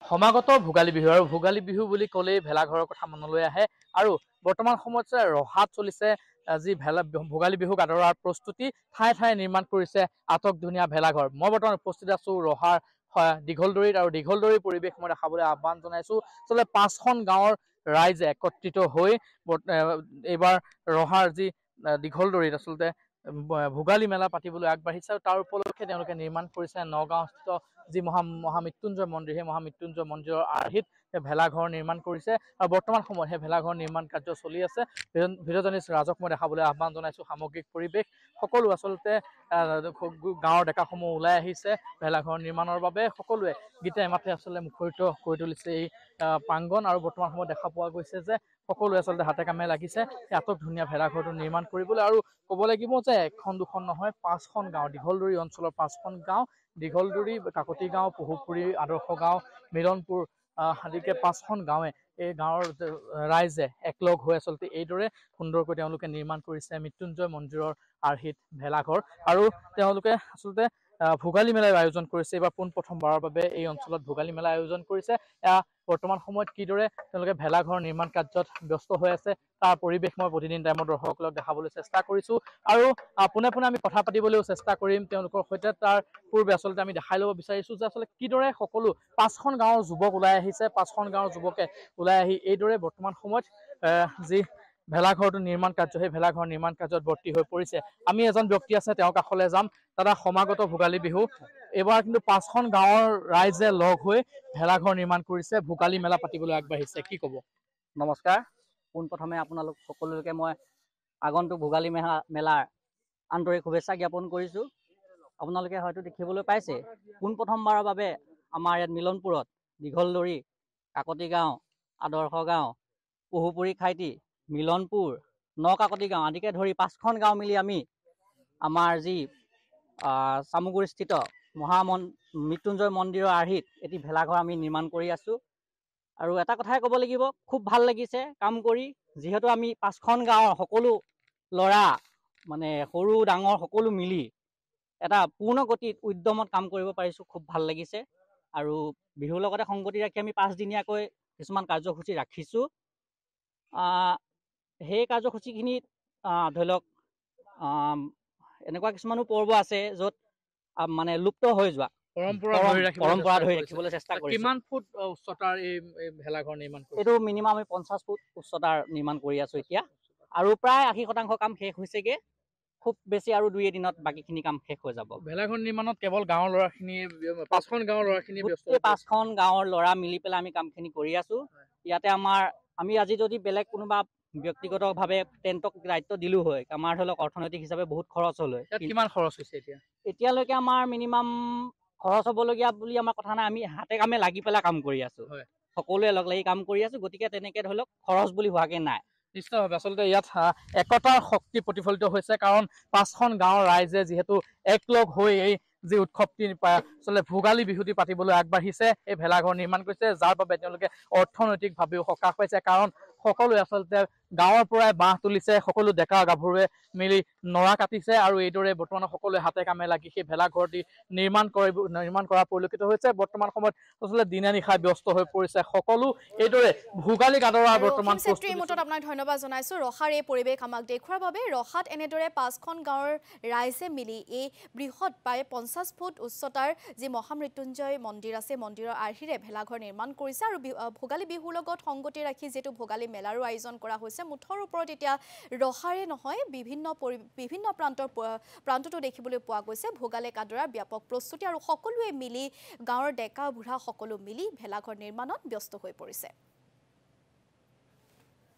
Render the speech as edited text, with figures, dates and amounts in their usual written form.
সমাগত ভোগালী বিহু আৰু ভোগালী বিহু বুলি ক'লেই ভেলাঘৰৰ কথা মনলৈ আহে আৰু বৰ্তমান সময়ত ৰহাত চলিছে যি ভোগালী বিহুক আদৰাৰ প্ৰস্তুতি ঠায়ে ঠায়ে নিৰ্মাণ কৰিছে আটকধুনীয়া ভেলাঘৰ। মই বৰ্তমান উপস্থিত আছো ৰহাৰ দীঘলদৰীত আৰু দীঘলদৰীৰ পৰিৱেশ মই দেখাবলৈ আহ্বান জনাইছো। আচলতে 5খন গাঁৱৰ ৰাইজে একত্ৰিত হৈ এইবাৰ ৰহাৰ যি দীঘলদৰীত আচলতে ভোগালী মেলা পাতিবলৈ আগবাঢ়িছে আৰু তাৰ উপলক্ষে তেওঁলোকে নিৰ্মাণ কৰিছে নগাঁওস্থিত যি মহামৃত্যুঞ্জয় মন্দিৰ, সেই মহামৃত্যুঞ্জয় মন্দিৰৰ আৰ্হিত ভেলাঘৰ নিৰ্মাণ কৰিছে আৰু বৰ্তমান সময়ত সেই ভেলাঘৰ নিৰ্মাণ কাৰ্য চলি আছে। ভিডিঅ' ৰাজক মই দেখাবলৈ আহ্বান জনাইছো। সামগ্ৰিক পৰিৱেশ সকলো আচলতে গাঁৱৰ ডেকাসমূহ ওলাই আহিছে ভেলাঘৰ নিৰ্মাণৰ বাবে। সকলোৱে গীতে মাতে আচলতে মুখৰিত কৰি তুলিছে এই প্ৰাংগণ আৰু বৰ্তমান সময়ত দেখা পোৱা গৈছে যে সকলোৱে আচলতে হাতে কামে লাগিছে এই আটকধুনীয়া ভেলাঘৰটো নিৰ্মাণ কৰিবলৈ। আৰু ক'ব লাগিব যে এখন দুখন নহয়, 5খন গাঁও, দীঘলদৰী অঞ্চলৰ 5খন গাঁও, দীঘলদৰী, কাকতি গাঁও, পহুপুৰী, আদৰ্শ গাঁও, মিলনপুৰ আদিকে 5খন গাঁৱে এই গাঁৱৰ ৰাইজে একলগ হৈ আচলতে এইদৰে সুন্দৰকৈ তেওঁলোকে নিৰ্মাণ কৰিছে মৃত্যুঞ্জয় মন্দিৰৰ আৰ্হিত ভেলাঘৰ। আৰু তেওঁলোকে আচলতে ভোগালী মেলাৰ আয়োজন কৰিছে। এইবাৰ পোনপ্ৰথমবাৰৰ বাবে এই অঞ্চলত ভোগালী মেলা আয়োজন কৰিছে। বৰ্তমান সময়ত কিদৰে তেওঁলোকে ভেলাঘৰ নিৰ্মাণ কাৰ্যত ব্যস্ত হৈ আছে তাৰ পৰিৱেশ মই প্ৰতিদিন টাইমত দৰ্শকসকলক দেখাবলৈ চেষ্টা কৰিছো আৰু পোনে পোনে আমি কথা পাতিবলৈও চেষ্টা কৰিম তেওঁলোকৰ সৈতে। তাৰ পূৰ্বে আচলতে আমি দেখাই ল'ব বিচাৰিছো যে আচলতে কিদৰে সকলো 5খন গাঁৱৰ যুৱক ওলাই আহিছে। 5খন গাঁৱৰ যুৱকে ওলাই আহি এইদৰে বৰ্তমান সময়ত যি ভেলাঘৰটো নিৰ্মাণ কাৰ্য, সেই ভেলাঘৰ নিৰ্মাণ কাৰ্যত বৰ্তি হৈ পৰিছে। আমি এজন ব্যক্তি আছে, তেওঁৰ কাষলৈ যাম। দাদা, সমাগত ভোগালী বিহু, এইবাৰ কিন্তু 5খন গাঁৱৰ ৰাইজে লগ হৈ ভেলাঘৰ নিৰ্মাণ কৰিছে, ভোগালী মেলা পাতিবলৈ আগবাঢ়িছে, কি ক'ব? নমস্কাৰ। পোনপ্ৰথমে আপোনালোক সকলোকে মই আগন্তুক ভোগালী মেলাৰ আন্তৰিক শুভেচ্ছা জ্ঞাপন কৰিছোঁ। আপোনালোকে হয়তো দেখিবলৈ পাইছে পোনপ্ৰথমবাৰৰ বাবে আমাৰ ইয়াত মিলনপুৰত দীঘলদৰী, কাকতি গাঁও, আদৰ্শ গাঁও, পহুপুৰী খাইটি, মিলনপুৰ, নকাকতি গাঁও আদিকে ধৰি 5খন গাঁও মিলি আমি আমাৰ যি চামুগুৰিস্থিত মৃত্যুঞ্জয় মন্দিৰৰ আৰ্হিত এটি ভেলাঘৰ আমি নিৰ্মাণ কৰি আছোঁ। আৰু এটা কথাই ক'ব লাগিব, খুব ভাল লাগিছে কাম কৰি, যিহেতু আমি 5খন গাঁৱৰ সকলো ল'ৰা মানে সৰু ডাঙৰ সকলো মিলি এটা পূৰ্ণ গতিত উদ্যমত কাম কৰিব পাৰিছোঁ। খুব ভাল লাগিছে। আৰু বিহুৰ লগতে সংগতি ৰাখি আমি 5দিনীয়াকৈ কিছুমান কাৰ্যসূচী ৰাখিছোঁ। সেই কাৰ্যসূচীখিনিত ধৰি লওক এনেকুৱা কিছুমানো পৰ্ব আছে য'ত মানে লুপ্ত হৈ যোৱা পৰম্পৰা ধৰি ৰাখিবলৈ চেষ্টা কৰিছোঁ। কিমান ফুট উচ্চতাৰ এই ভেলাঘৰ নিৰ্মাণ কৰিছে? এইটো মিনিমাম আমি 50 ফুট উচ্চতাৰ নিৰ্মাণ কৰি আছোঁ এতিয়া, আৰু প্ৰায় 80% কাম শেষ হৈছেগে। খুব বেছি আৰু 2 এদিনত বাকীখিনি কাম শেষ হৈ যাব। ভেলাঘৰ নিৰ্মাণত কেৱল গাঁৱৰ ল'ৰাখিনি, 5খন গাঁৱৰ ল'ৰাখিনি ব্যস্ত? 5খন গাঁৱৰ ল'ৰা মিলি পেলাই আমি কামখিনি কৰি আছোঁ। ইয়াতে আমি আজি যদি বেলেগ কোনোবা ব্যক্তিগতভাৱে টেণ্টক দায়িত্ব দিলোঁ হয়, আমাৰ ধৰি লওক অৰ্থনৈতিক হিচাপে বহুত খৰচ হ'ল হয়। কিমান খৰচ হৈছে এতিয়ালৈকে আমাৰ মিনিমাম খৰচ হ'বলগীয়া বুলি আমাৰ কথা নাই। আমি হাতে কামে লাগি পেলাই কাম কৰি আছোঁ, সকলোৱে লগ লাগি কাম কৰি আছোঁ। গতিকে তেনেকে ধৰি লওক খৰচ বুলি হোৱাকে নাই। নিশ্চয়ভাৱে আচলতে ইয়াত একতাৰ শক্তি প্ৰতিফলিত হৈছে, কাৰণ 5খন গাঁৱৰ ৰাইজে যিহেতু একলগ হৈ এই যি উৎসৱটি আচলতে ভোগালী বিহুটি পাতিবলৈ আগবাঢ়িছে, এই ভেলাঘৰ নিৰ্মাণ কৰিছে, যাৰ বাবে তেওঁলোকে অৰ্থনৈতিকভাৱেও সকাহ পাইছে। কাৰণ সকলোৱে আচলতে গাঁৱৰ পৰাই বাঁহ তুলিছে, সকলো ডেকা গাভৰুৱে মিলি নৰা কাটিছে আৰু এইদৰে বৰ্তমান সকলোৱে হাতে কামে লাগি সেই ভেলাঘৰটি নিৰ্মাণ কৰা পৰিলক্ষিত হৈছে। বৰ্তমান সময়ত আচলতে দিনে নিশাই ব্যস্ত হৈ পৰিছে সকলো এইদৰে ভোগালী আদৰাৰ বৰ্তমান প্ৰস্তুতি। আপোনাক ধন্যবাদ জনাইছোঁ ৰহাৰ এই পৰিৱেশ আমাক দেখুৱাৰ বাবে। ৰহাত এনেদৰে 5খন গাঁৱৰ ৰাইজে মিলি এই বৃহৎ প্ৰায় 50 ফুট উচ্চতাৰ যি মহামৃত্যুঞ্জয় মন্দিৰ আছে, মন্দিৰৰ আৰ্হিৰে ভেলাঘৰ নিৰ্মাণ কৰিছে। আৰু ভোগালী বিহুৰ লগত সংগতি ৰাখি যিহেতু ভোগালী মেলাৰো আয়োজন কৰা হৈছে, মুঠৰ ওপৰত এতিয়া ৰহাৰে নহয় বিভিন্ন প্ৰান্ততো দেখিবলৈ পোৱা গৈছে ভোগালীক আদৰাৰ ব্যাপক প্ৰস্তুতি, আৰু সকলোৱে মিলি গাঁৱৰ ডেকা বুঢ়া সকলো মিলি ভেলাঘৰ নিৰ্মাণত ব্যস্ত হৈ পৰিছে।